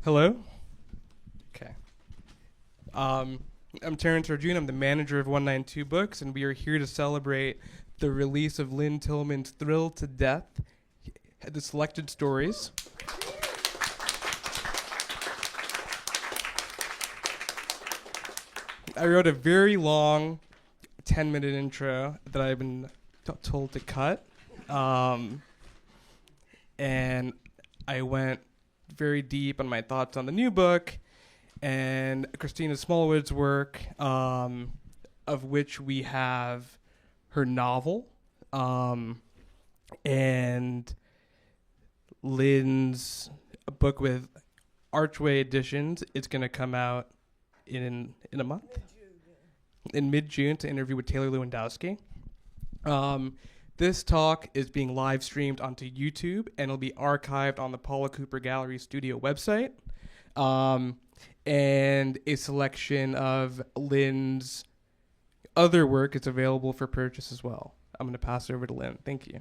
Hello? Okay. I'm Terrence Arjun. I'm the manager of 192 Books, and we are here to celebrate the release of Lynne Tillman's Thrilled to Death, the selected stories. I wrote a very long 10-minute intro that I've been told to cut. And I went very deep on my thoughts on the new book and Christina Smallwood's work, of which we have her novel, and Lynn's book with Archway Editions. It's going to come out in a month, in mid-June, to interview with Taylor Lewandowski. This talk is being live streamed onto YouTube, and it'll be archived on the Paula Cooper Gallery Studio website. And a selection of Lynn's other work is available for purchase as well. I'm going to pass it over to Lynne. Thank you.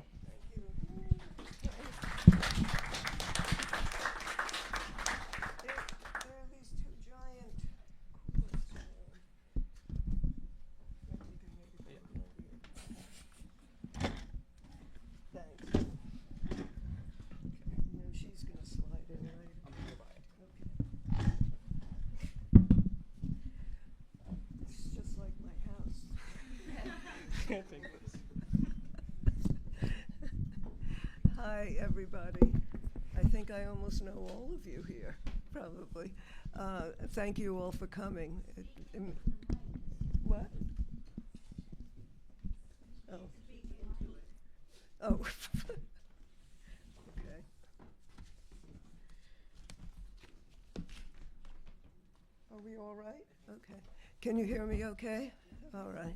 Hi, everybody. I think I almost know all of you here, probably. Thank you all for coming. What? Oh. Oh. Okay. Are we all right? Okay. Can you hear me okay? All right.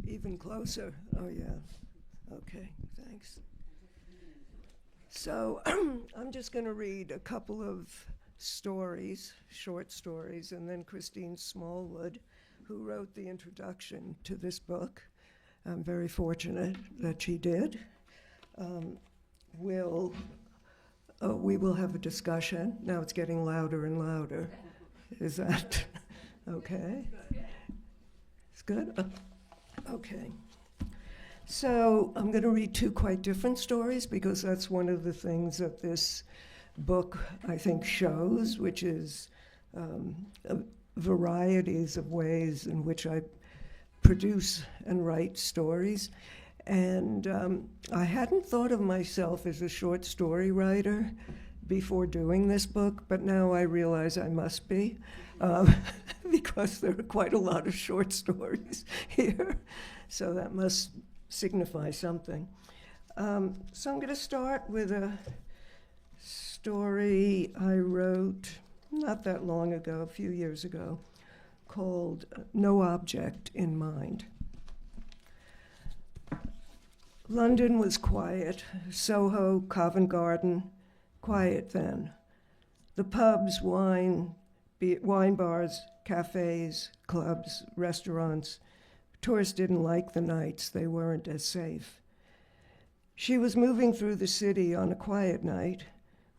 Even closer. Oh, yeah. Okay, thanks. So I'm just going to read a couple of stories, short stories, and then Christine Smallwood, who wrote the introduction to this book, I'm very fortunate that she did, we will have a discussion. Now it's getting louder and louder. Is that okay? It's good? Okay. So I'm going to read two quite different stories because that's one of the things that this book, I think, shows, which is varieties of ways in which I produce and write stories. And I hadn't thought of myself as a short story writer before doing this book, but now I realize I must be, because there are quite a lot of short stories here. So that must signify something. So I'm going to start with a story I wrote not that long ago, a few years ago, called No Object in Mind. London was quiet. Soho, Covent Garden, quiet then. The pubs, wine bars, cafes, clubs, restaurants. Tourists didn't like the nights. They weren't as safe. She was moving through the city on a quiet night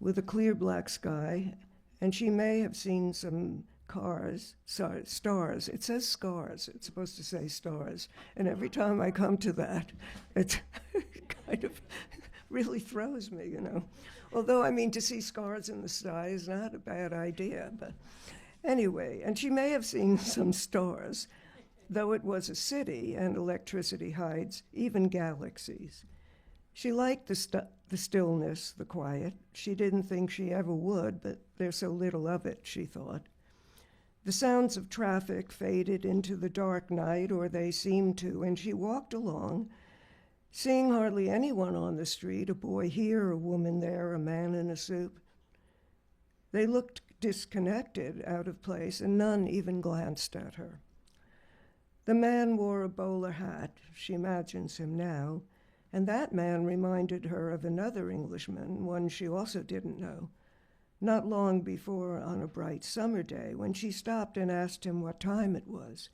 with a clear black sky, and she may have seen some stars. It says scars. It's supposed to say stars. And every time I come to that, it kind of really throws me, you know. Although, I mean, to see scars in the sky is not a bad idea. But anyway, and she may have seen some stars, though it was a city and electricity hides even galaxies. She liked the stillness, the quiet. She didn't think she ever would, but there's so little of it, she thought. The sounds of traffic faded into the dark night, or they seemed to, and she walked along, seeing hardly anyone on the street, a boy here, a woman there, a man in a suit. They looked disconnected, out of place, and none even glanced at her. The man wore a bowler hat. She imagines him now. And that man reminded her of another Englishman, one she also didn't know, not long before on a bright summer day when she stopped and asked him what time it was,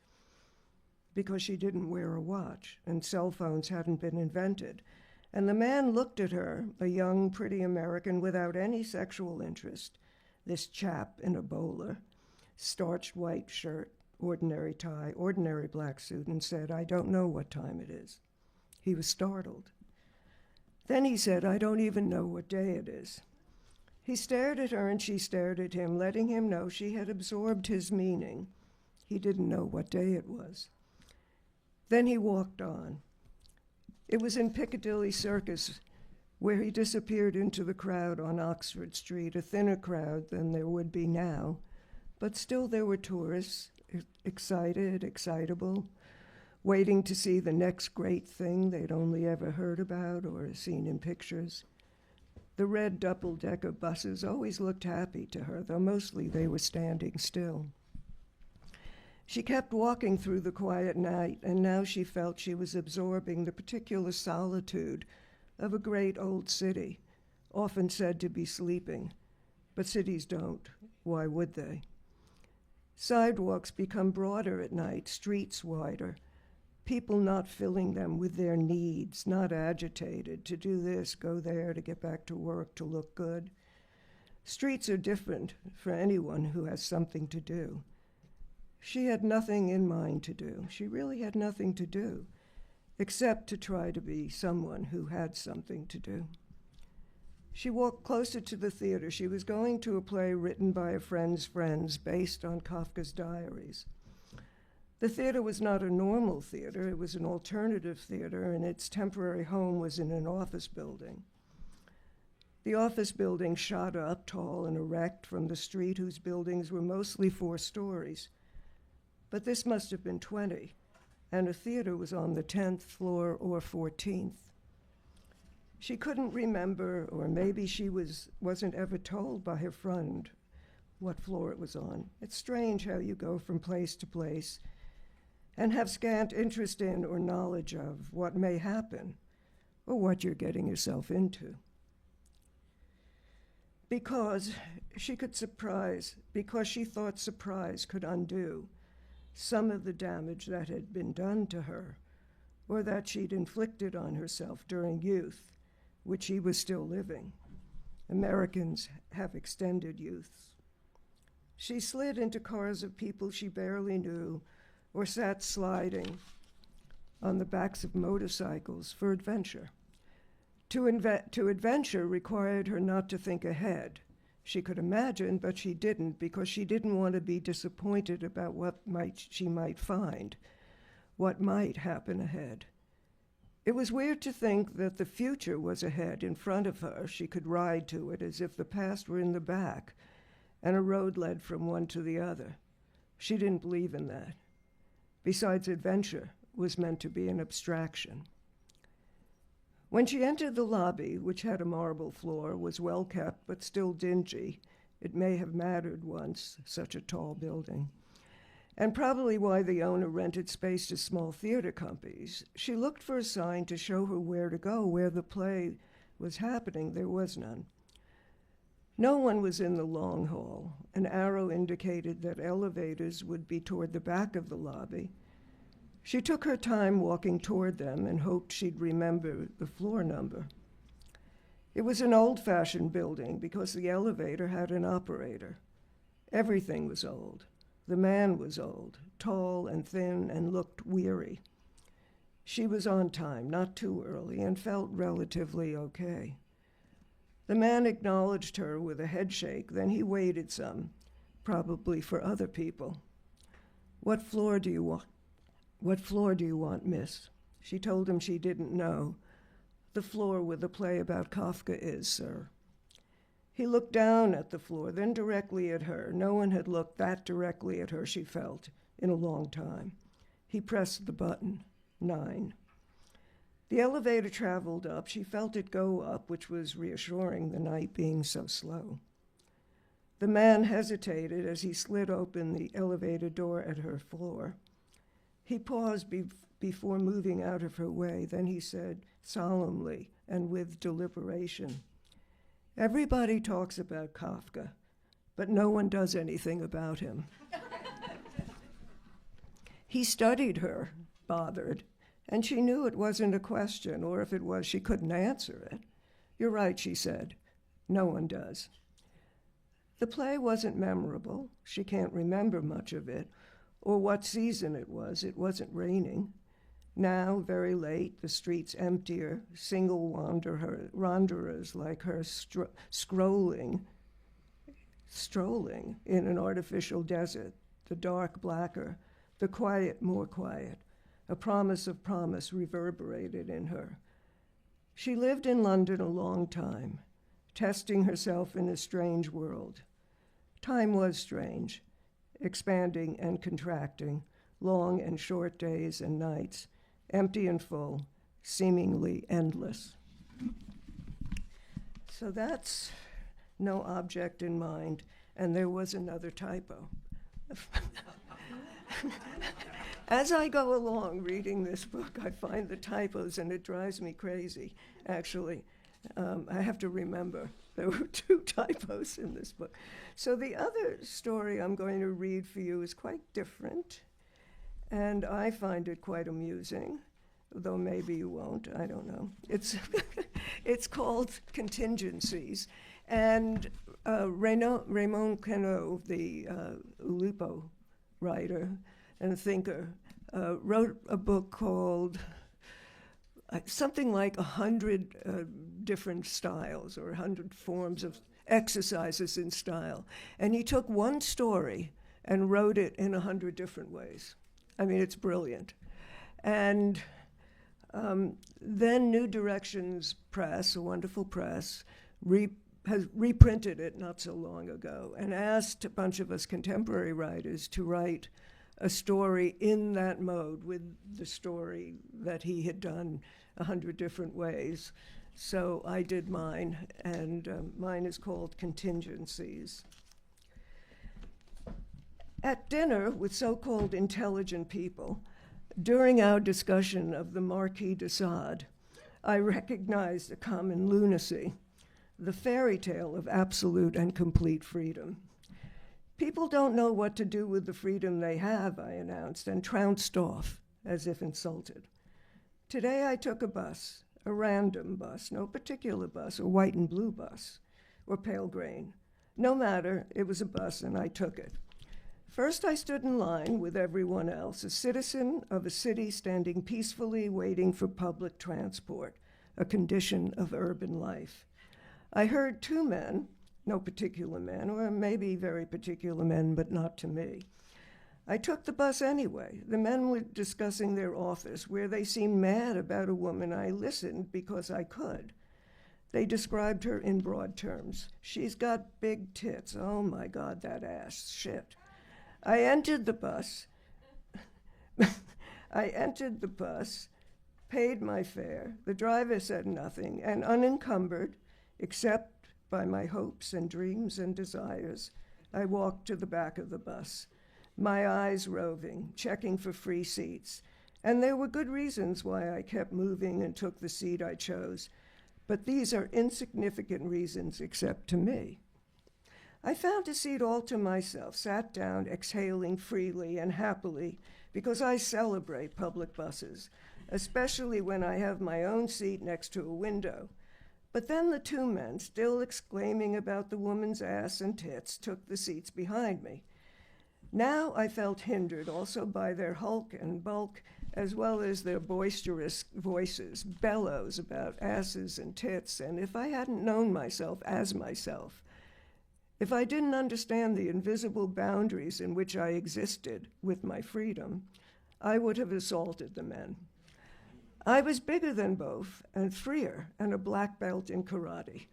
because she didn't wear a watch and cell phones hadn't been invented. And the man looked at her, a young, pretty American without any sexual interest, this chap in a bowler, starched white shirt, ordinary tie, ordinary black suit, and said, "I don't know what time it is." He was startled. Then he said, "I don't even know what day it is." He stared at her and she stared at him, letting him know she had absorbed his meaning. He didn't know what day it was. Then he walked on. It was in Piccadilly Circus, where he disappeared into the crowd on Oxford Street, a thinner crowd than there would be now, but still there were tourists, excited, excitable, waiting to see the next great thing they'd only ever heard about or seen in pictures. The red double-decker buses always looked happy to her, though mostly they were standing still. She kept walking through the quiet night, and now she felt she was absorbing the particular solitude of a great old city, often said to be sleeping. But cities don't. Why would they? Sidewalks become broader at night, streets wider, people not filling them with their needs, not agitated to do this, go there, to get back to work, to look good. Streets are different for anyone who has something to do. She had nothing in mind to do. She really had nothing to do, except to try to be someone who had something to do. She walked closer to the theater. She was going to a play written by a friend's friends based on Kafka's diaries. The theater was not a normal theater. It was an alternative theater, and its temporary home was in an office building. The office building shot up tall and erect from the street, whose buildings were mostly 4 stories. But this must have been 20, and the theater was on the 10th floor or 14th. She couldn't remember, or maybe she wasn't ever told by her friend what floor it was on. It's strange how you go from place to place and have scant interest in or knowledge of what may happen or what you're getting yourself into. Because she thought surprise could undo some of the damage that had been done to her, or that she'd inflicted on herself during youth, which she was still living. Americans have extended youth. She slid into cars of people she barely knew, or sat sliding on the backs of motorcycles for adventure. To adventure required her not to think ahead. She could imagine, but she didn't, because she didn't want to be disappointed about what she might find, what might happen ahead. It was weird to think that the future was ahead in front of her. She could ride to it as if the past were in the back, and a road led from one to the other. She didn't believe in that. Besides, adventure was meant to be an abstraction. When she entered the lobby, which had a marble floor, was well kept but still dingy. It may have mattered once, such a tall building, and probably why the owner rented space to small theater companies. She looked for a sign to show her where to go, where the play was happening. There was none. No one was in the long hall. An arrow indicated that elevators would be toward the back of the lobby. She took her time walking toward them and hoped she'd remember the floor number. It was an old-fashioned building because the elevator had an operator. Everything was old. The man was old, tall and thin, and looked weary. She was on time, not too early, and felt relatively okay. The man acknowledged her with a head shake, then he waited some, probably for other people. "What floor do you want? What floor do you want, miss?" She told him she didn't know. "The floor where the play about Kafka is, sir." He looked down at the floor, then directly at her. No one had looked that directly at her, she felt, in a long time. He pressed the button. 9. The elevator traveled up. She felt it go up, which was reassuring, the night being so slow. The man hesitated as he slid open the elevator door at her floor. He paused before moving out of her way. Then he said solemnly and with deliberation, "Everybody talks about Kafka, but no one does anything about him." He studied her, bothered, And she knew it wasn't a question, or if it was, she couldn't answer it. "You're right," she said. "No one does." The play wasn't memorable. She can't remember much of it, or what season it was. It wasn't raining. Now, very late, the streets emptier, single wanderers like her strolling in an artificial desert, the dark blacker, the quiet more quiet. A promise of promise reverberated in her. She lived in London a long time, testing herself in a strange world. Time was strange, expanding and contracting, long and short days and nights, empty and full, seemingly endless. So that's no object in mind, and there was another typo. As I go along reading this book, I find the typos, and it drives me crazy, actually. I have to remember there were 2 typos in this book. So the other story I'm going to read for you is quite different, and I find it quite amusing, though maybe you won't, I don't know. It's called Contingencies, and Raymond Queneau, the Oulipo writer and thinker, wrote a book called something like 100 different styles or 100 forms of exercises in style. And he took one story and wrote it in 100 different ways. I mean, it's brilliant. And then New Directions Press, a wonderful press, has reprinted it not so long ago and asked a bunch of us contemporary writers to write a story in that mode with the story that he had done 100 different ways. So I did mine, and mine is called Contingencies. At dinner with so-called intelligent people, during our discussion of the Marquis de Sade, I recognized a common lunacy, the fairy tale of absolute and complete freedom. People don't know what to do with the freedom they have, I announced, and trounced off as if insulted. Today I took a bus, a random bus, no particular bus, a white and blue bus, or pale green. No matter, it was a bus and I took it. First I stood in line with everyone else, a citizen of a city standing peacefully waiting for public transport, a condition of urban life. I heard 2 men, no particular men, or maybe very particular men, but not to me. I took the bus anyway. The men were discussing their office, where they seemed mad about a woman. I listened because I could. They described her in broad terms. "She's got big tits. Oh my God, that ass. Shit." I entered the bus, paid my fare. The driver said nothing, and unencumbered, except by my hopes and dreams and desires, I walked to the back of the bus, my eyes roving, checking for free seats. And there were good reasons why I kept moving and took the seat I chose, but these are insignificant reasons except to me. I found a seat all to myself, sat down, exhaling freely and happily, because I celebrate public buses, especially when I have my own seat next to a window. But then the 2 men, still exclaiming about the woman's ass and tits, took the seats behind me. Now I felt hindered also by their hulk and bulk, as well as their boisterous voices, bellows about asses and tits, and if I hadn't known myself as myself, if I didn't understand the invisible boundaries in which I existed with my freedom, I would have assaulted the men. I was bigger than both and freer and a black belt in karate.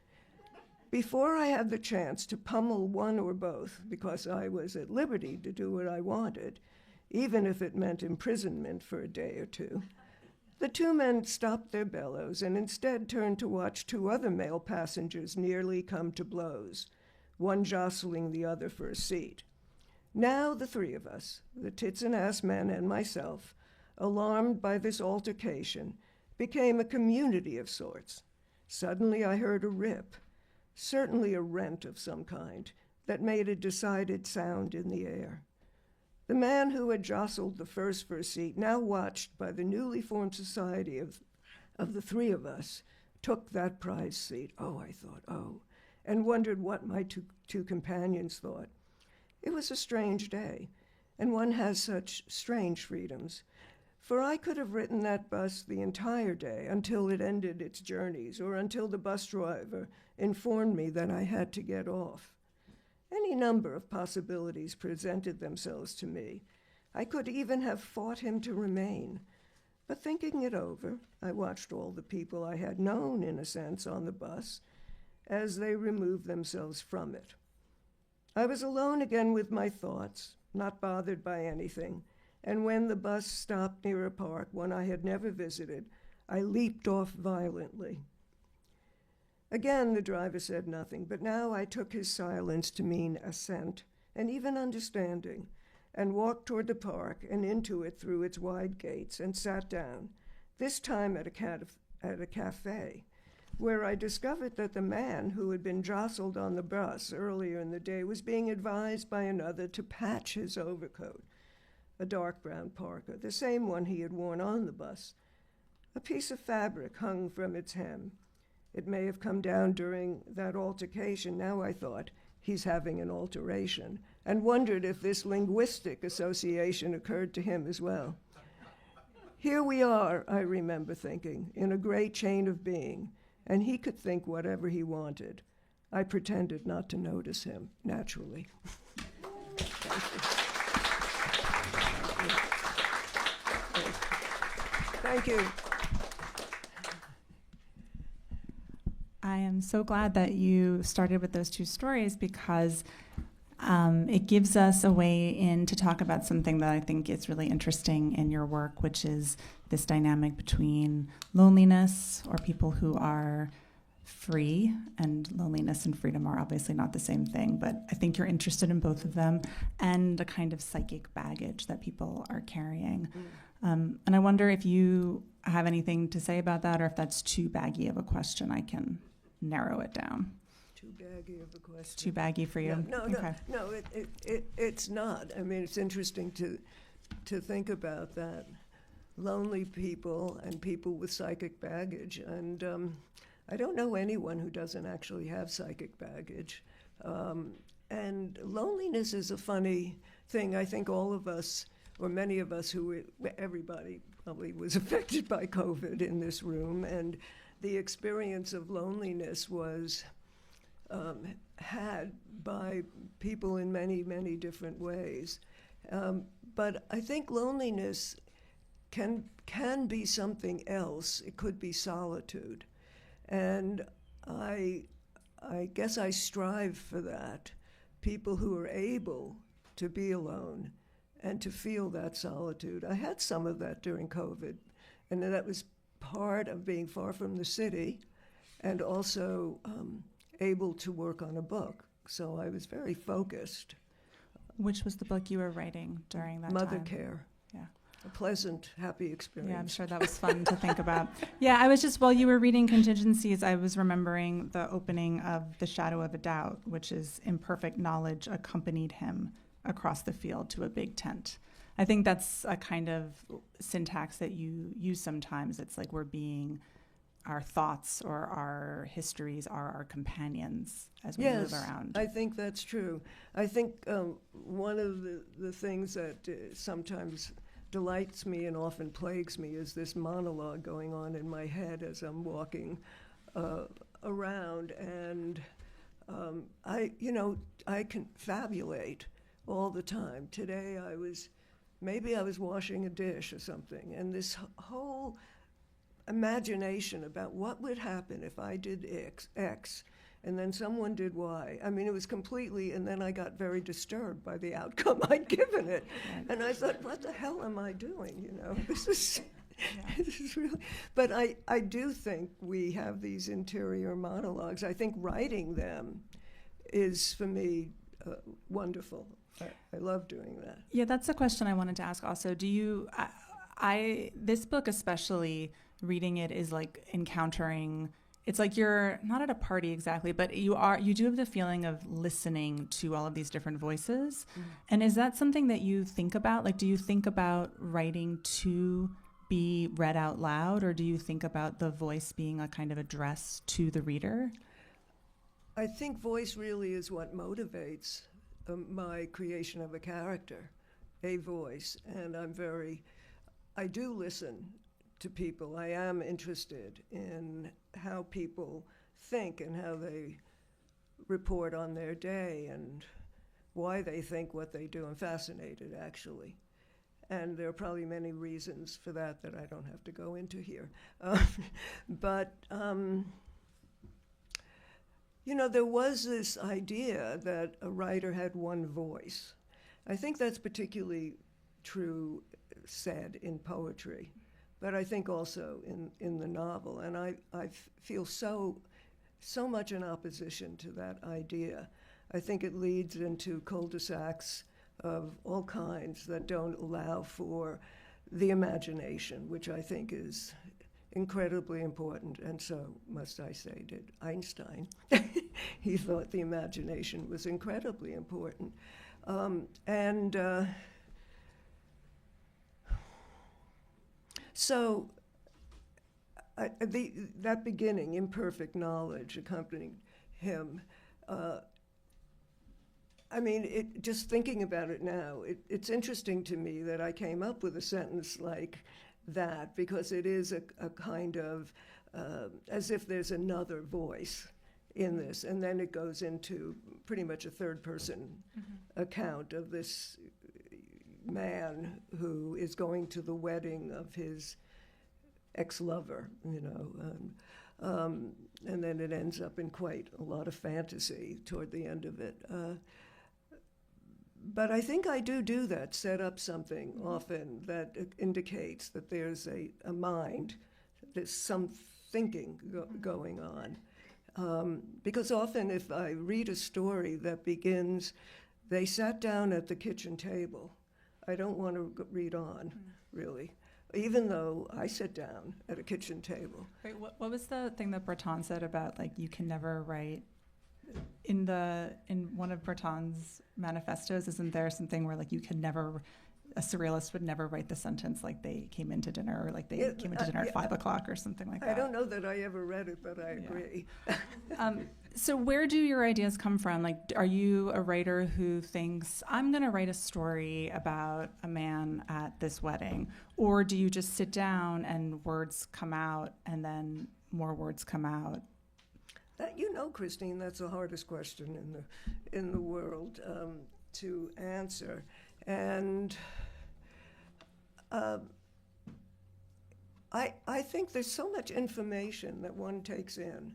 Before I had the chance to pummel one or both, because I was at liberty to do what I wanted, even if it meant imprisonment for a day or 2, the 2 men stopped their bellows and instead turned to watch 2 other male passengers nearly come to blows, one jostling the other for a seat. Now the 3 of us, the tits and ass men and myself, alarmed by this altercation, became a community of sorts. Suddenly I heard a rip, certainly a rent of some kind, that made a decided sound in the air. The man who had jostled the first for a seat, now watched by the newly formed society of the three of us, took that prize seat. Oh, I thought, oh, and wondered what my two companions thought. It was a strange day, and one has such strange freedoms. For I could have ridden that bus the entire day until it ended its journeys, or until the bus driver informed me that I had to get off. Any number of possibilities presented themselves to me. I could even have fought him to remain. But thinking it over, I watched all the people I had known, in a sense, on the bus as they removed themselves from it. I was alone again with my thoughts, not bothered by anything, and when the bus stopped near a park, one I had never visited, I leaped off violently. Again, the driver said nothing, but now I took his silence to mean assent and even understanding, and walked toward the park and into it through its wide gates and sat down, this time at a cafe, where I discovered that the man who had been jostled on the bus earlier in the day was being advised by another to patch his overcoat, a dark brown parka, the same one he had worn on the bus. A piece of fabric hung from its hem. It may have come down during that altercation. Now I thought, he's having an alteration, and wondered if this linguistic association occurred to him as well. Here we are, I remember thinking, in a great chain of being, and he could think whatever he wanted. I pretended not to notice him, naturally. Thank you. I am so glad that you started with those two stories because it gives us a way in to talk about something that I think is really interesting in your work, which is this dynamic between loneliness or people who are free, and loneliness and freedom are obviously not the same thing, but I think you're interested in both of them, and a kind of psychic baggage that people are carrying. And I wonder if you have anything to say about that, or if that's too baggy of a question, I can narrow it down. Too baggy of a question. It's too baggy for you? No, okay. It's not. I mean, it's interesting to think about that. Lonely people and people with psychic baggage. And I don't know anyone who doesn't actually have psychic baggage. And loneliness is a funny thing. I think all of us, or many of us everybody probably was affected by COVID in this room, and the experience of loneliness was had by people in many, many different ways. But I think loneliness can be something else. It could be solitude. And I guess I strive for that. People who are able to be alone and to feel that solitude. I had some of that during COVID, and that was part of being far from the city and also able to work on a book. So I was very focused. Which was the book you were writing during that Mother time? Care. Yeah. A pleasant, happy experience. Yeah, I'm sure that was fun to think about. Yeah, I was just, while you were reading Contingencies, I was remembering the opening of The Shadow of a Doubt, which is imperfect knowledge accompanied him across the field to a big tent. I think that's a kind of syntax that you use sometimes. It's like our thoughts or our histories are our companions as we move around. I think that's true. I think one of the things that sometimes delights me and often plagues me is this monologue going on in my head as I'm walking around, and I confabulate all the time. Today I was washing a dish or something, and this whole imagination about what would happen if I did X, and then someone did Y. I mean, it was completely, and then I got very disturbed by the outcome I'd given it. And I thought, what the hell am I doing? This is really, but I do think we have these interior monologues. I think writing them is, for me, wonderful. I love doing that. Yeah, that's a question I wanted to ask also. Do you, this book especially, reading it is like encountering it's like you're not at a party exactly, but you do have the feeling of listening to all of these different voices. And is that something that you think about? Like, do you think about writing to be read out loud, or do you think about the voice being a kind of address to the reader? I think voice really is what motivates my creation of a character, a voice. And I do listen to people. I am interested in how people think and how they report on their day and why they think what they do. I'm fascinated, actually. And there are probably many reasons for that I don't have to go into here. There was this idea that a writer had one voice. I think that's particularly true, said in poetry, but I think also in the novel. And I feel so much in opposition to that idea. I think it leads into cul-de-sacs of all kinds that don't allow for the imagination, which I think is incredibly important. And so, must I say, did Einstein. He thought the imagination was incredibly important. So that beginning, imperfect knowledge, accompanying him, just thinking about it now, it's interesting to me that I came up with a sentence like that, because it is a kind of, as if there's another voice in this, and then it goes into pretty much a third-person account of this man who is going to the wedding of his ex-lover, and then it ends up in quite a lot of fantasy toward the end of it. But I think I do that, set up something often that indicates that there's a mind, there's some thinking going on. Because often if I read a story that begins, they sat down at the kitchen table, I don't want to read on, really, even though I sit down at a kitchen table. Wait, what was the thing that Breton said about, like, you can never write? In one of Breton's manifestos, isn't there something where, like, a surrealist would never write the sentence like they came into dinner, or like they came into dinner at 5 o'clock or something like that? I don't know that I ever read it, but I agree. So where do your ideas come from? Like, are you a writer who thinks, I'm going to write a story about a man at this wedding? Or do you just sit down and words come out and then more words come out? Christine, that's the hardest question in the world to answer. And I think there's so much information that one takes in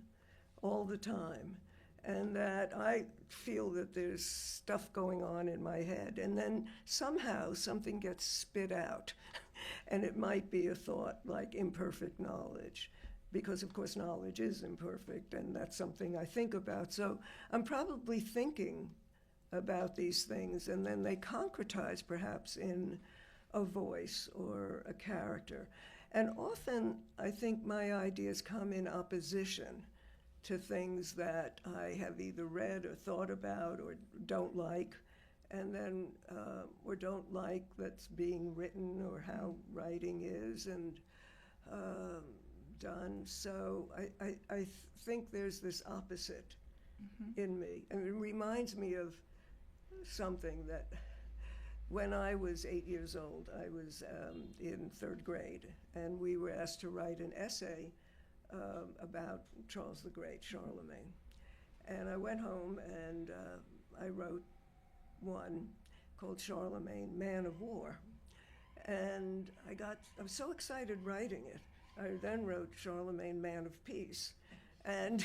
all the time, and that I feel that there's stuff going on in my head, and then somehow something gets spit out, and it might be a thought like imperfect knowledge, because of course knowledge is imperfect, and that's something I think about. So I'm probably thinking about these things, and then they concretize perhaps in a voice or a character. And often I think my ideas come in opposition to things that I have either read or thought about or don't like, and then or don't like that's being written or how writing is and done. So I think there's this opposite in me. And it reminds me of something that when I was 8 years old, I was in third grade, and we were asked to write an essay about Charles the Great, Charlemagne. And I went home and I wrote one called Charlemagne, Man of War. And I was so excited writing it. I then wrote Charlemagne, Man of Peace. And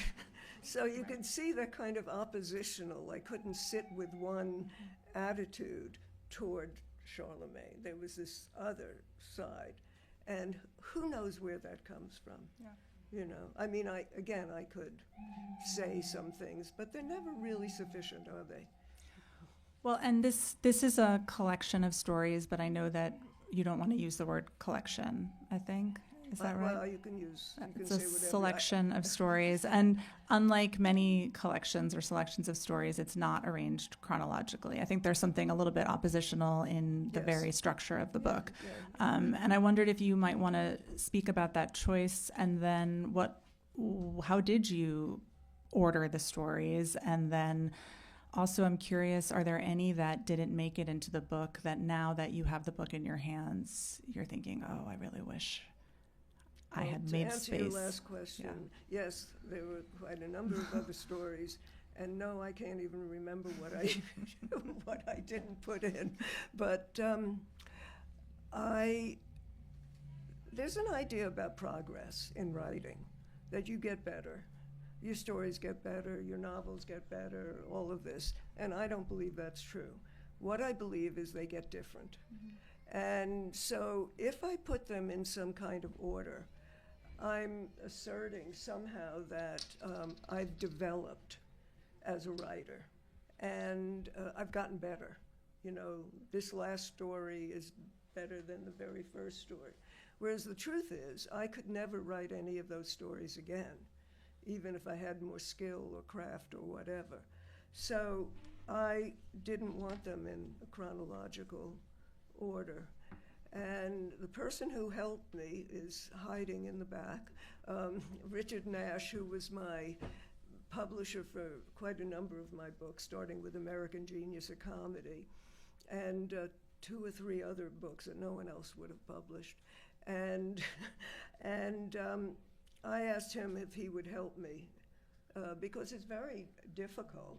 so you can see that kind of oppositional. I couldn't sit with one attitude toward Charlemagne. There was this other side. And who knows where that comes from? Yeah. You know, I mean, I could say some things, but they're never really sufficient, are they? Well, and this is a collection of stories, but I know that you don't want to use the word collection, I think. Is that right? Well, you can It's say a whatever. selection of stories, and unlike many collections or selections of stories, it's not arranged chronologically. I think there's something a little bit oppositional in the Yes. very structure of the book. Yeah. And I wondered if you might want to speak about that choice, and then how did you order the stories, and then also, I'm curious, are there any that didn't make it into the book that now that you have the book in your hands, you're thinking, oh, I really wish I had made space? To answer your last question, yes, there were quite a number of other stories, and no, I can't even remember what I didn't put in. But there's an idea about progress in writing, that you get better. Your stories get better, your novels get better, all of this. And I don't believe that's true. What I believe is they get different. Mm-hmm. And so if I put them in some kind of order, I'm asserting somehow that I've developed as a writer. And I've gotten better. You know, this last story is better than the very first story. Whereas the truth is, I could never write any of those stories again, even if I had more skill or craft or whatever. So I didn't want them in a chronological order. And the person who helped me is hiding in the back. Richard Nash, who was my publisher for quite a number of my books, starting with American Genius, a comedy, and 2 or 3 other books that no one else would have published. And I asked him if he would help me because it's very difficult.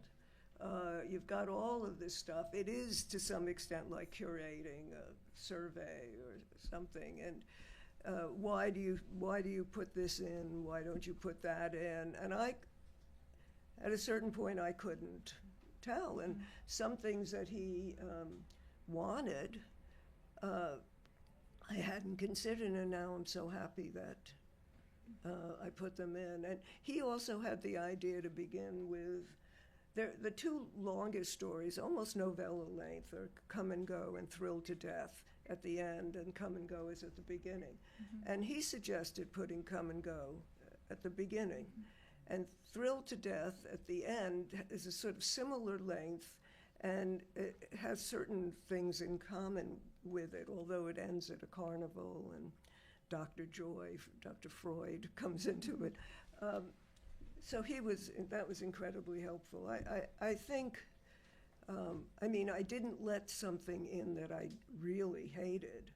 You've got all of this stuff. It is to some extent like curating a survey or something. And why do you put this in? Why don't you put that in? And at a certain point, I couldn't tell. And some things that he wanted, I hadn't considered, and now I'm so happy that I put them in. And he also had the idea to begin with, the 2 longest stories, almost novella length, are Come and Go and Thrilled to Death at the end, and Come and Go is at the beginning. Mm-hmm. And he suggested putting Come and Go at the beginning. Mm-hmm. And Thrilled to Death at the end is a sort of similar length, and it has certain things in common with it, although it ends at a carnival and Dr. Joy, Dr. Freud comes into it. So that was incredibly helpful. I think, I didn't let something in that I really hated,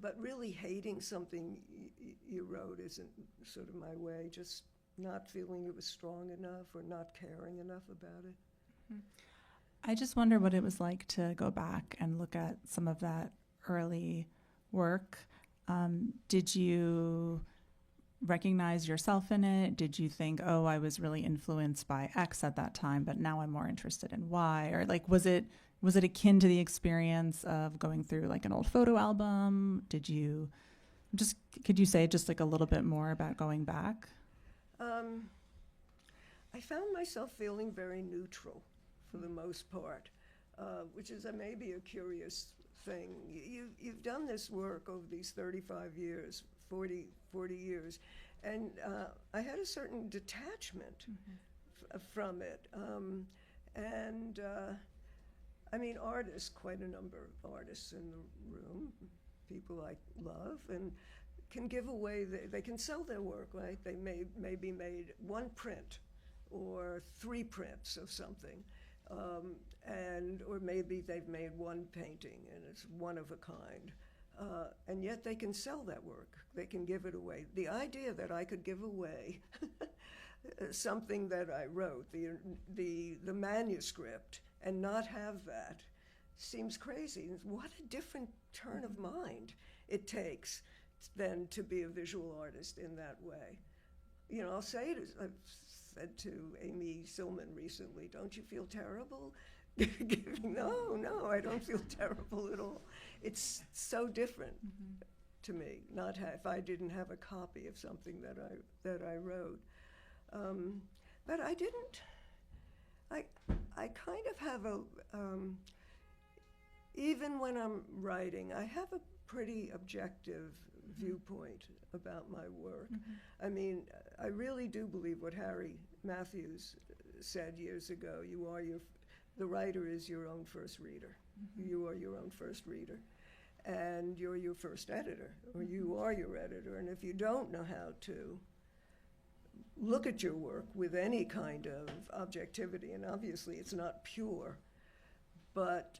but really hating something you wrote isn't sort of my way, just not feeling it was strong enough or not caring enough about it. Mm-hmm. I just wonder what it was like to go back and look at some of that early work. Did you recognize yourself in it? Did you think, oh, I was really influenced by X at that time, but now I'm more interested in Y? Or like, was it akin to the experience of going through like an old photo album? Could you say just like a little bit more about going back? I found myself feeling very neutral for the most part, which is maybe a curious thing. You've done this work over these 35 years, 40 years, and I had a certain detachment from it. Artists, quite a number of artists in the room, people I love, and can give away, they can sell their work, right? They maybe made 1 print or 3 prints of something. Or maybe they've made 1 painting and it's one of a kind. And yet they can sell that work. They can give it away. The idea that I could give away something that I wrote, the manuscript, and not have that seems crazy. What a different turn of mind it takes than to be a visual artist in that way. You know, I've said to Amy Silman recently, don't you feel terrible? No, I don't feel terrible at all. It's so different to me, if I didn't have a copy of something that I wrote. But I didn't, I kind of have even when I'm writing, I have a pretty objective viewpoint about my work. I mean, I really do believe what Harry Matthews said years ago. The writer is your own first reader. You are your own first reader. And you're your first editor, or you are your editor. And if you don't know how to look at your work with any kind of objectivity, and obviously it's not pure, but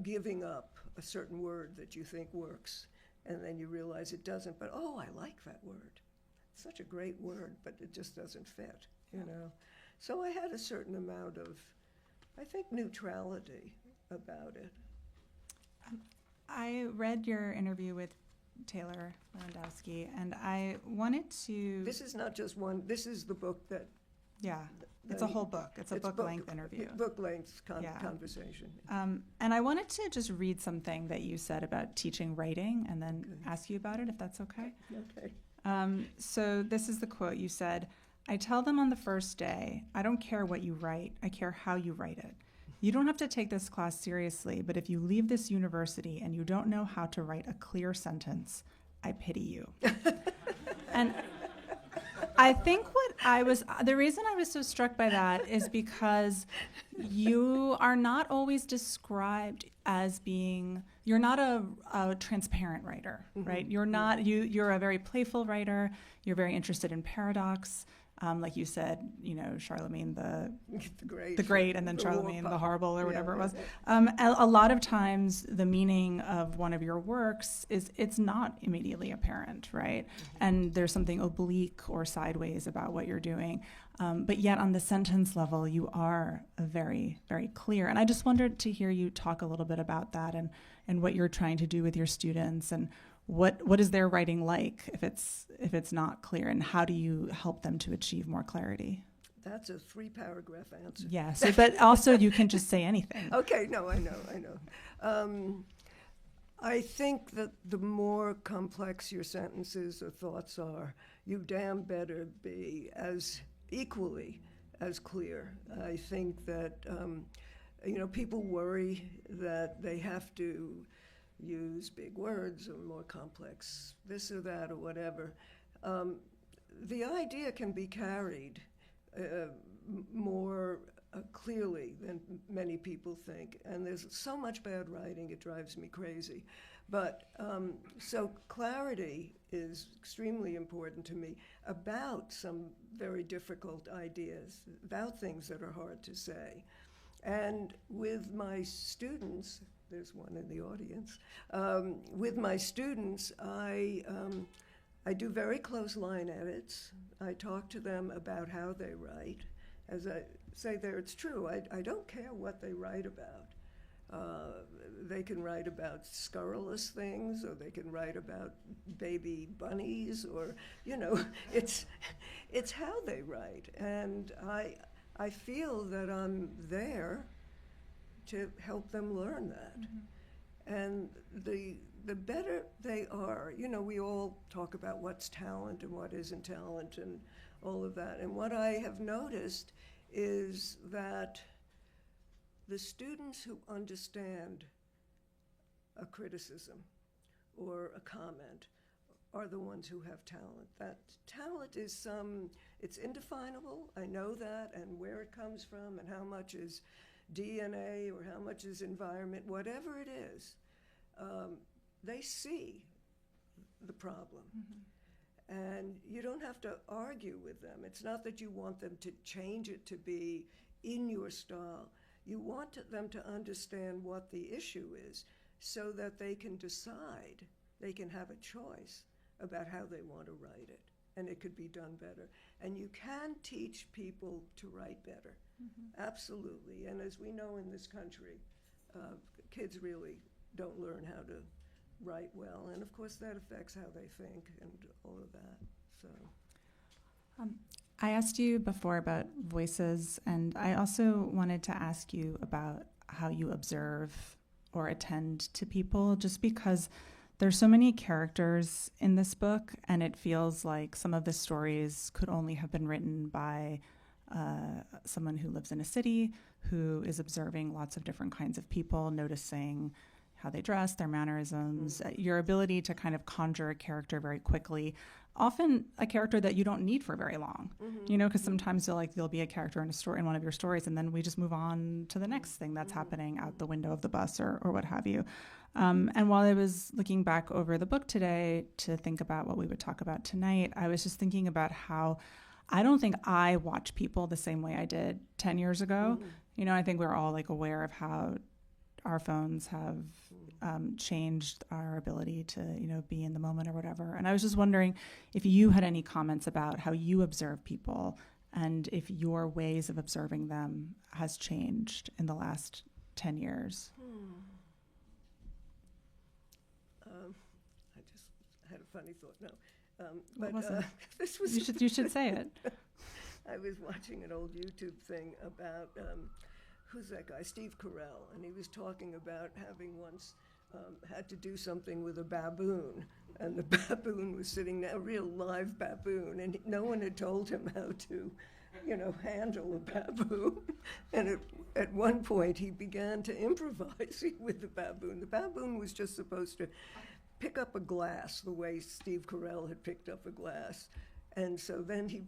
giving up a certain word that you think works, and then you realize it doesn't, but oh, I like that word. It's such a great word, but it just doesn't fit, So I had a certain amount of, I think, neutrality about it. I read your interview with Taylor Lewandowski, and I wanted to... This is not just one, this is the book that... Yeah, it's a whole book. It's a book-length interview. Book-length conversation. And I wanted to just read something that you said about teaching writing and then ask you about it, if that's okay. Okay. So this is the quote. You said, "I tell them on the first day, I don't care what you write, I care how you write it. You don't have to take this class seriously, but if you leave this university and you don't know how to write a clear sentence, I pity you." And I think the reason I was so struck by that is because you are not always described as you're not a transparent writer, right? You're a very playful writer. You're very interested in paradox. Like you said, Charlemagne the Great, and then Charlemagne the Horrible, or whatever it was. A lot of times, the meaning of one of your works it's not immediately apparent, right? And there's something oblique or sideways about what you're doing. But yet, on the sentence level, you are very, very clear. And I just wondered to hear you talk a little bit about that and what you're trying to do with your students, and what is their writing like if it's not clear, and how do you help them to achieve more clarity? That's a 3-paragraph answer. Yes, but also you can just say anything. Okay, no, I know. I think that the more complex your sentences or thoughts are, you damn better be as equally as clear. I think that people worry that they have to use big words or more complex this or that or whatever. The idea can be carried more clearly than many people think, and there's so much bad writing, it drives me crazy. But so clarity is extremely important to me about some very difficult ideas, about things that are hard to say. And with my students, there's one in the audience. With my students, I do very close line edits. I talk to them about how they write. As I say there, it's true. I don't care what they write about. They can write about scurrilous things, or they can write about baby bunnies, or it's how they write. And I feel that I'm there to help them learn that. And the better they are, we all talk about what's talent and what isn't talent and all of that. And what I have noticed is that the students who understand a criticism or a comment are the ones who have talent. That talent is it's indefinable, I know that, and where it comes from and how much is DNA or how much is environment, whatever it is, they see the problem. And you don't have to argue with them. It's not that you want them to change it to be in your style. You want them to understand what the issue is so that they can decide, they can have a choice about how they want to write it. And it could be done better. And you can teach people to write better. Absolutely. And as we know in this country, kids really don't learn how to write well. And of course that affects how they think and all of that. So I asked you before about voices, and I also wanted to ask you about how you observe or attend to people, just because there's so many characters in this book, and it feels like some of the stories could only have been written by someone who lives in a city, who is observing lots of different kinds of people, noticing how they dress, their mannerisms, your ability to kind of conjure a character very quickly, often a character that you don't need for very long, you know, because sometimes there'll be a character in a story, in one of your stories, and then we just move on to the next thing that's happening out the window of the bus or what have you. And while I was looking back over the book today to think about what we would talk about tonight, I was just thinking about how I don't think I watch people the same way I did 10 years ago. You know, I think we're all like aware of how our phones have changed our ability to, you know, be in the moment or whatever. And I was just wondering if you had any comments about how you observe people and if your ways of observing them has changed in the last 10 years. I just had a funny thought. No. What was it? This was You should say it. I was watching an old YouTube thing about who's that guy, Steve Carell, and he was talking about having once had to do something with a baboon, and the baboon was sitting there, a real live baboon, and no one had told him how to, you know, handle a baboon. And at one point, he began to improvise with the baboon. The baboon was just supposed to pick up a glass the way Steve Carell had picked up a glass. And so then he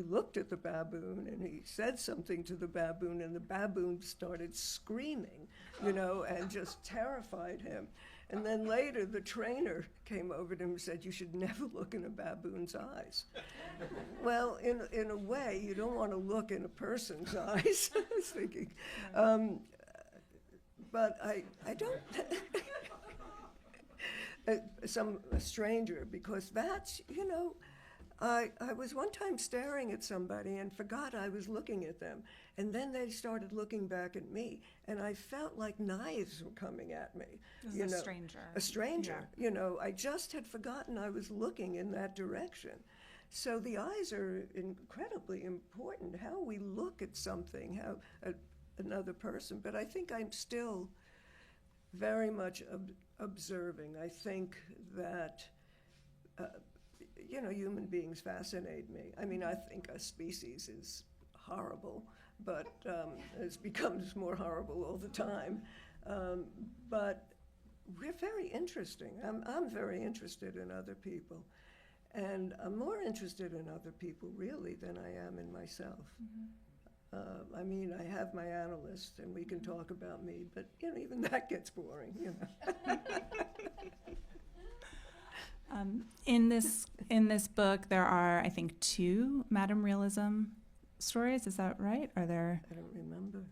looked at the baboon and he said something to the baboon, and the baboon started screaming, you know, and just terrified him. And then later the trainer came over to him and said, "You should never look in a baboon's eyes." Well, in a way, you don't want to look in a person's eyes, I was thinking. But I don't... a stranger, because that's, you know... I was one time staring at somebody and forgot I was looking at them. And then they started looking back at me. And I felt like knives were coming at me. This is a stranger. A stranger. Yeah. You know, I just had forgotten I was looking in that direction. So the eyes are incredibly important, how we look at something, how another person. But I think I'm still very much observing. I think that... you know, human beings fascinate me. I mean, I think a species is horrible, but it becomes more horrible all the time. But we're very interesting. I'm very interested in other people. And I'm more interested in other people, really, than I am in myself. I mean, I have my analyst, and we can talk about me, but, you know, even that gets boring, you know. In this book, there are, I think, 2 Madame Realism stories. Is that right? Are there? I don't remember.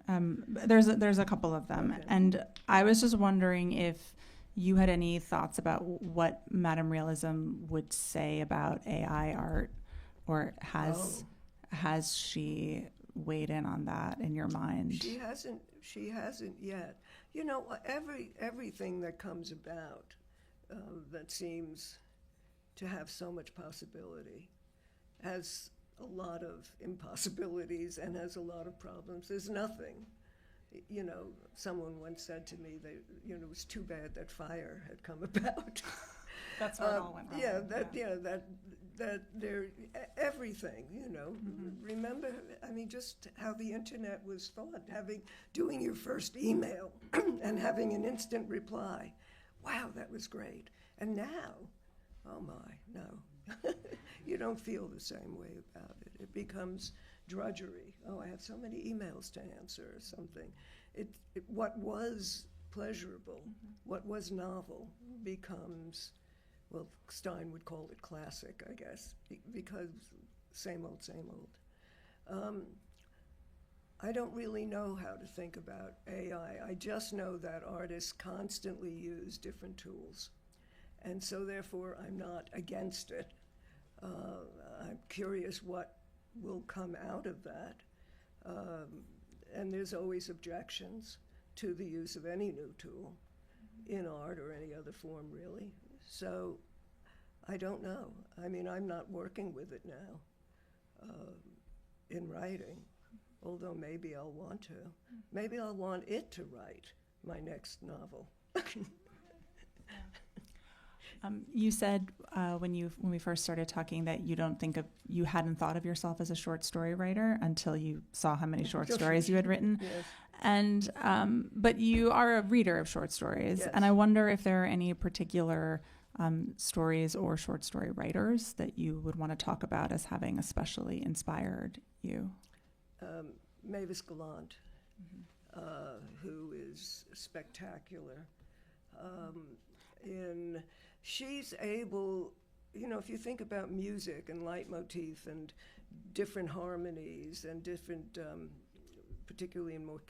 There's a couple of them, okay. And I was just wondering if you had any thoughts about what Madame Realism would say about AI art, or has she weighed in on that in your mind? She hasn't yet. You know, everything that comes about that seems to have so much possibility has a lot of impossibilities and has a lot of problems. There's nothing. You know, someone once said to me that, you know, it was too bad that fire had come about. That's where it all went wrong. That there, everything, you know. Remember, I mean, just how the internet was thought, doing your first email and having an instant reply. Wow, that was great. And now, oh my, no. You don't feel the same way about it. It becomes drudgery. Oh, I have so many emails to answer or something. What was pleasurable, what was novel, becomes, well, Stein would call it classic, I guess, because same old, same old. I don't really know how to think about AI. I just know that artists constantly use different tools. And so therefore, I'm not against it. I'm curious what will come out of that. And there's always objections to the use of any new tool in art or any other form, really. So I don't know. I mean, I'm not working with it now in writing, although maybe I'll want to. Maybe I'll want it to write my next novel. You said when we first started talking that you hadn't thought of yourself as a short story writer until you saw how many short stories you had written. Yes. And but you are a reader of short stories, Yes. and I wonder if there are any particular stories or short story writers that you would want to talk about as having especially inspired you. Mavis Gallant, who is spectacular. She's able, if you think about music and leitmotif and different harmonies and different, particularly in more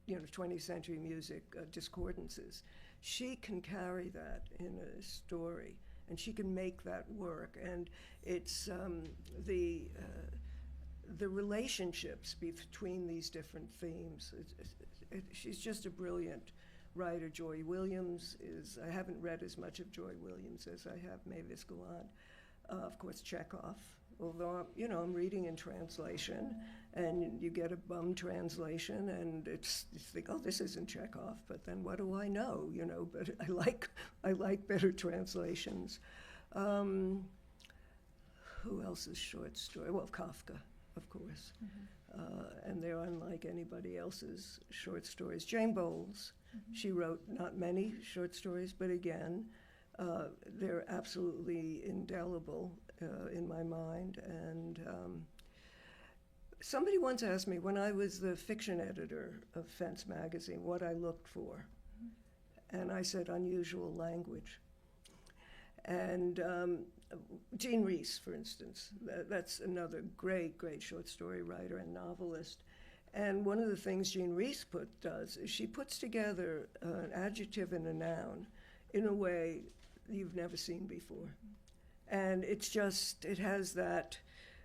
20th century music, discordances, she can carry that in a story, and she can make that work. And it's the relationships between these different themes. She's just a brilliant writer. Joy Williams I haven't read as much of Joy Williams as I have Mavis Gallant. Of course, Chekhov, although, I'm reading in translation, and you get a bum translation, and you think, oh, this isn't Chekhov, but then what do I know, but I like better translations. Who else's short story? Well, Kafka, of course. And they're unlike anybody else's short stories. Jane Bowles, she wrote not many short stories, but again, they're absolutely indelible in my mind. And somebody once asked me, when I was the fiction editor of Fence magazine, what I looked for. And I said, unusual language. And Jean Rhys, for instance, that's another great, great short story writer and novelist. And one of the things Jean Rhys does is she puts together an adjective and a noun in a way you've never seen before. And it has that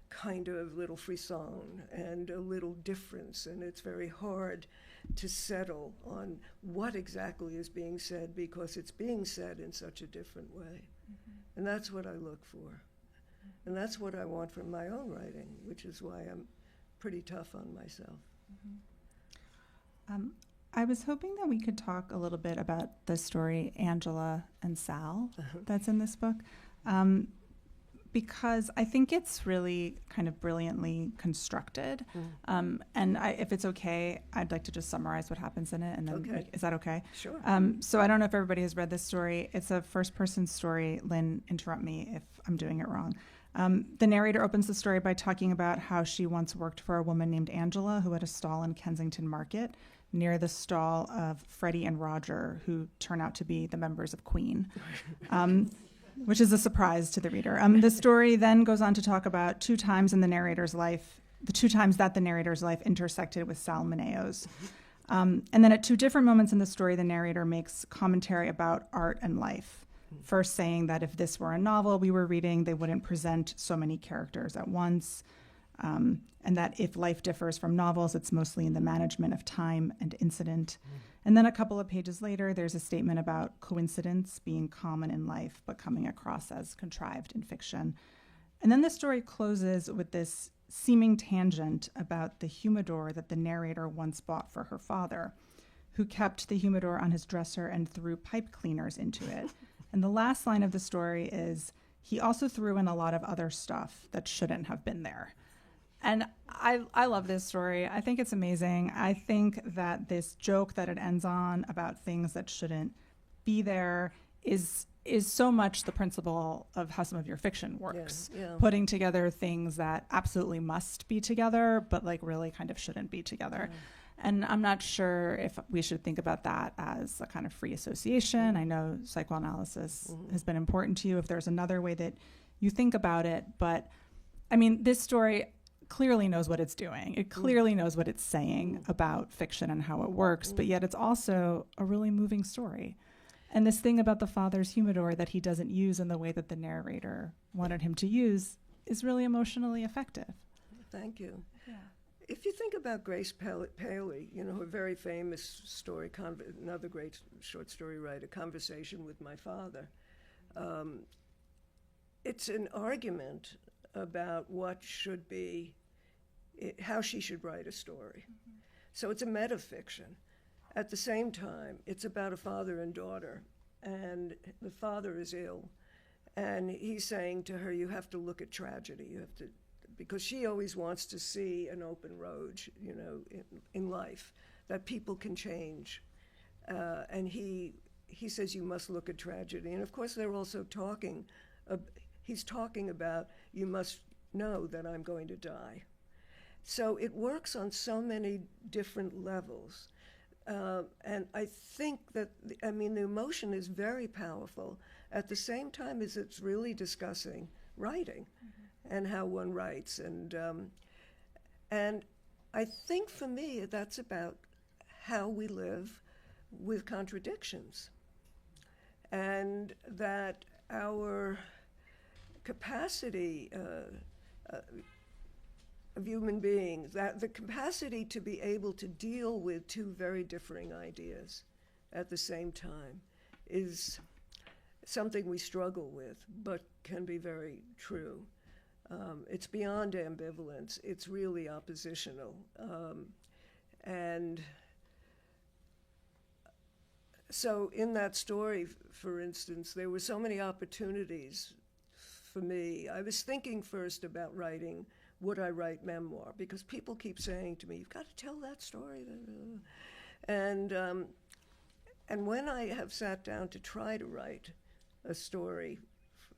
kind of little frisson and a little difference, and it's very hard to settle on what exactly is being said because it's being said in such a different way. And that's what I look for. And that's what I want from my own writing, which is why I'm pretty tough on myself. I was hoping that we could talk a little bit about the story Angela and Sal that's in this book, because I think it's really kind of brilliantly constructed. And if it's okay, I'd like to just summarize what happens in it. And then, is that okay? Sure. So I don't know if everybody has read this story. It's a first-person story. Lynn, interrupt me if I'm doing it wrong. The narrator opens the story by talking about how she once worked for a woman named Angela who had a stall in Kensington Market near the stall of Freddie and Roger, who turn out to be the members of Queen, which is a surprise to the reader. The story then goes on to talk about the two times that the narrator's life intersected with Sal Mineo's. And then at two different moments in the story, the narrator makes commentary about art and life. First saying that if this were a novel we were reading, they wouldn't present so many characters at once. And that if life differs from novels, it's mostly in the management of time and incident. And then a couple of pages later, there's a statement about coincidence being common in life, but coming across as contrived in fiction. And then the story closes with this seeming tangent about the humidor that the narrator once bought for her father, who kept the humidor on his dresser and threw pipe cleaners into it. And the last line of the story is, he also threw in a lot of other stuff that shouldn't have been there. And I love this story. I think it's amazing. I think that this joke that it ends on about things that shouldn't be there is so much the principle of how some of your fiction works. Yeah. Putting together things that absolutely must be together, but like really kind of shouldn't be together. And I'm not sure if we should think about that as a kind of free association. I know psychoanalysis has been important to you, if there's another way that you think about it. But I mean, this story clearly knows what it's doing. It clearly knows what it's saying about fiction and how it works, but yet it's also a really moving story. And this thing about the father's humidor that he doesn't use in the way that the narrator wanted him to use is really emotionally effective. Thank you. Yeah. If you think about Grace Paley, her very famous story, another great short story writer, Conversation with My Father, it's an argument about what should be, how she should write a story. So it's a metafiction. At the same time, it's about a father and daughter and the father is ill, and he's saying to her, you have to look at tragedy. You have to, because she always wants to see an open road, in life, that people can change. And he says you must look at tragedy. And of course they're also talking, he's talking about, you must know that I'm going to die. So it works on so many different levels. And I think that, the emotion is very powerful at the same time as it's really discussing writing and how one writes. And I think for me, that's about how we live with contradictions. And that our capacity of human beings, that the capacity to be able to deal with two very differing ideas at the same time is something we struggle with, but can be very true. It's beyond ambivalence. It's really oppositional. And so in that story, for instance, there were so many opportunities for me. I was thinking first about writing, would I write memoir? Because people keep saying to me, you've got to tell that story. And when I have sat down to try to write a story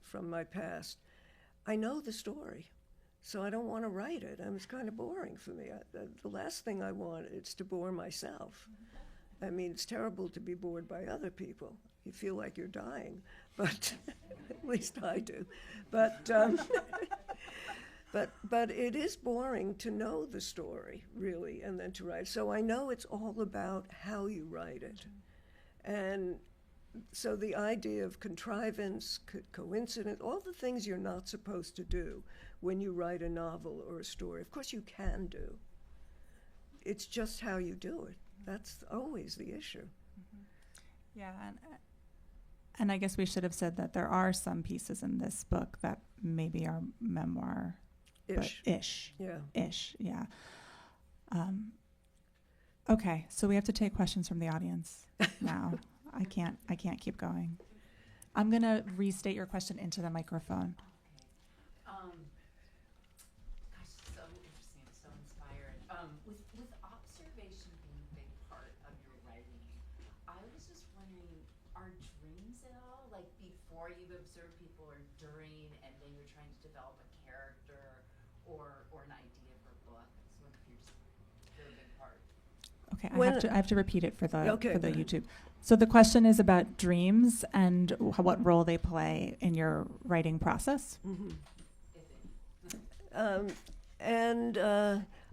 from my past, I know the story, so I don't want to write it. And it's kind of boring for me. The last thing I want is to bore myself. I mean, it's terrible to be bored by other people. You feel like you're dying, but at least I do. But it is boring to know the story, really, and then to write. So I know it's all about how you write it. And so the idea of contrivance, coincidence, all the things you're not supposed to do when you write a novel or a story, of course you can do. It's just how you do it. That's always the issue. Yeah, and I guess we should have said that there are some pieces in this book that maybe are memoir. Ish. Yeah. Okay, so we have to take questions from the audience now. I can't keep going. I'm gonna restate your question into the microphone. Gosh, so interesting, so inspired. With observation being a big part of your writing, I was just wondering, are dreams at all, like before you observe people, or during, and then you're trying to develop a character or an idea for a book? So if they're a big part. Okay, I have to repeat it for the Okay. YouTube. So the question is about dreams and what role they play in your writing process. Mm-hmm.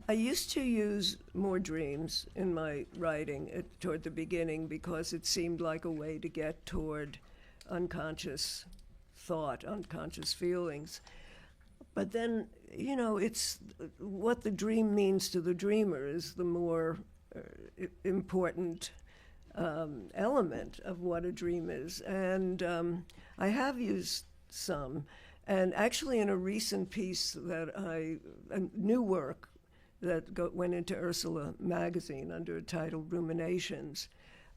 I used to use more dreams in my writing toward the beginning because it seemed like a way to get toward unconscious thought, unconscious feelings. But then, it's what the dream means to the dreamer is the more important element of what a dream is. And I have used some. And actually in a recent piece a new work that went into Ursula magazine under a title Ruminations,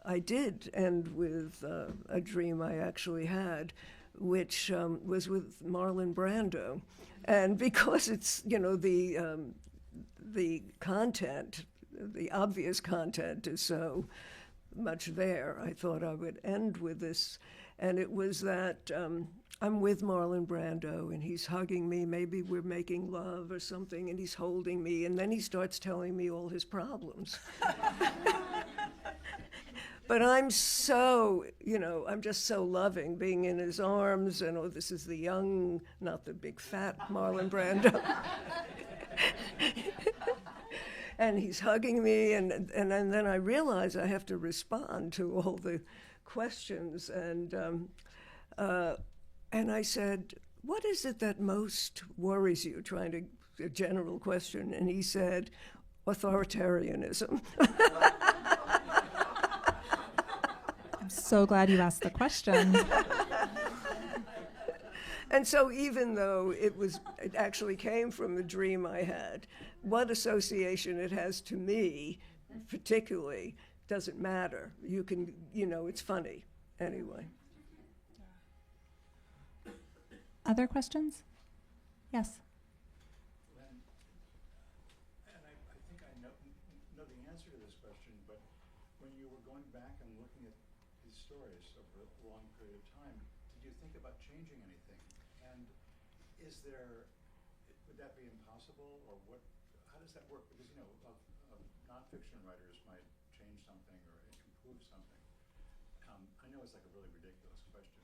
I did end with a dream I actually had, which was with Marlon Brando. And because it's, the content, the obvious content is so much there, I thought I would end with this. And it was that I'm with Marlon Brando, and he's hugging me. Maybe we're making love or something, and he's holding me, and then he starts telling me all his problems. But I'm so, I'm just so loving being in his arms, and this is the young, not the big fat Marlon Brando. And he's hugging me, and then I realize I have to respond to all the questions, and I said, what is it that most worries you, a general question, and he said, authoritarianism. I'm so glad you asked the question. And so even though it actually came from a dream I had, what association it has to me particularly doesn't matter. You can, it's funny anyway. Other questions? Yes. Lynne, and I think I know the answer to this question, but when you were going back and looking at these stories over a long period of time, did you think about changing anything? And would that be impossible, or how does that work? Because, nonfiction writers might change something or improve something. I know it's like a really ridiculous question.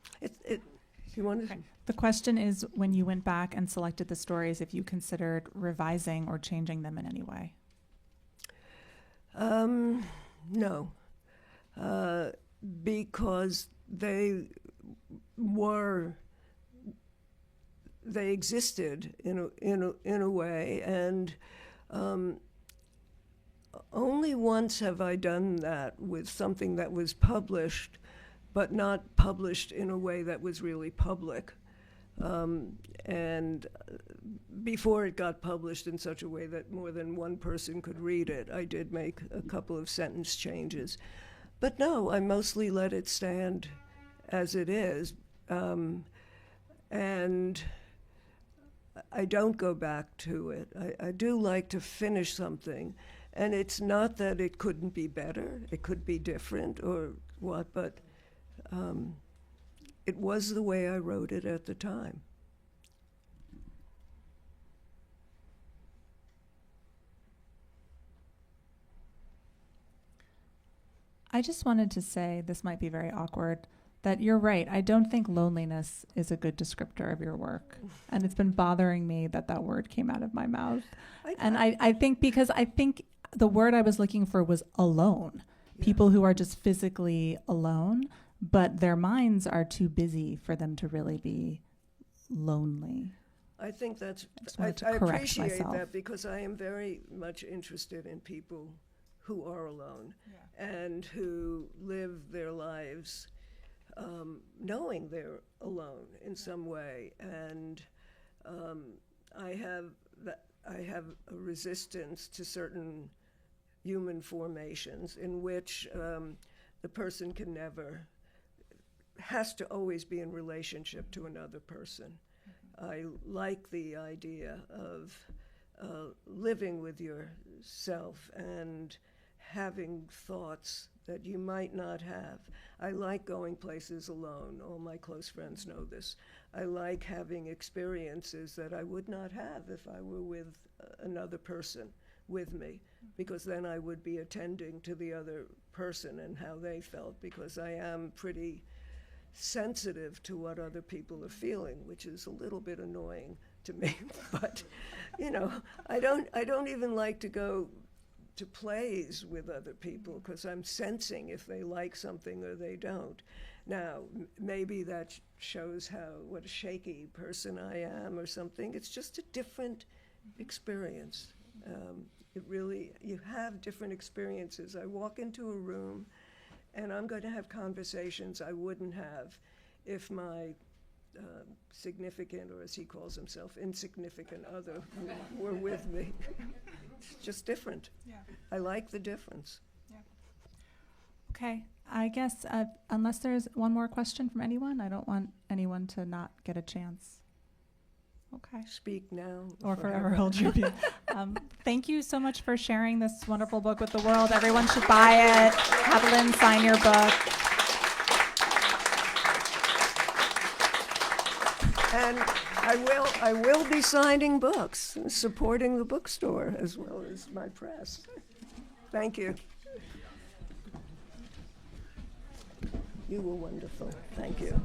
Do you want to? Okay. The question is, when you went back and selected the stories, if you considered revising or changing them in any way? No, because they existed in a way, and only once have I done that with something that was published, but not published in a way that was really public. And before it got published in such a way that more than one person could read it, I did make a couple of sentence changes. But no, I mostly let it stand as it is. And I don't go back to it. I do like to finish something. And it's not that it couldn't be better, it could be different or what, but it was the way I wrote it at the time. I just wanted to say, this might be very awkward, that you're right. I don't think loneliness is a good descriptor of your work. And it's been bothering me that word came out of my mouth. I think because I think the word I was looking for was alone. Yeah. People who are just physically alone, but their minds are too busy for them to really be lonely. I think that's, I appreciate myself. that, because I am very much interested in people who are alone, yeah, and who live their lives knowing they're alone in some way. And I have a resistance to certain human formations in which the person has to always be in relationship to another person. Mm-hmm. I like the idea of living with yourself and having thoughts that you might not have. I like going places alone. All my close friends know this. I like having experiences that I would not have if I were with another person with me, because then I would be attending to the other person and how they felt, because I am pretty sensitive to what other people are feeling, which is a little bit annoying to me. But, I don't even like to go to plays with other people, because I'm sensing if they like something or they don't. Now, maybe that shows what a shaky person I am or something. It's just a different experience. You have different experiences. I walk into a room and I'm going to have conversations I wouldn't have if my significant, or as he calls himself, insignificant other were with me. It's just different. Yeah. I like the difference. Yeah. Okay. I guess unless there's one more question from anyone, I don't want anyone to not get a chance. Okay. Speak now. Or forever hold your peace. Thank you so much for sharing this wonderful book with the world. Everyone should buy it. Have Lynne sign your book. And I will be signing books, supporting the bookstore as well as my press. Thank you. You were wonderful. Thank you.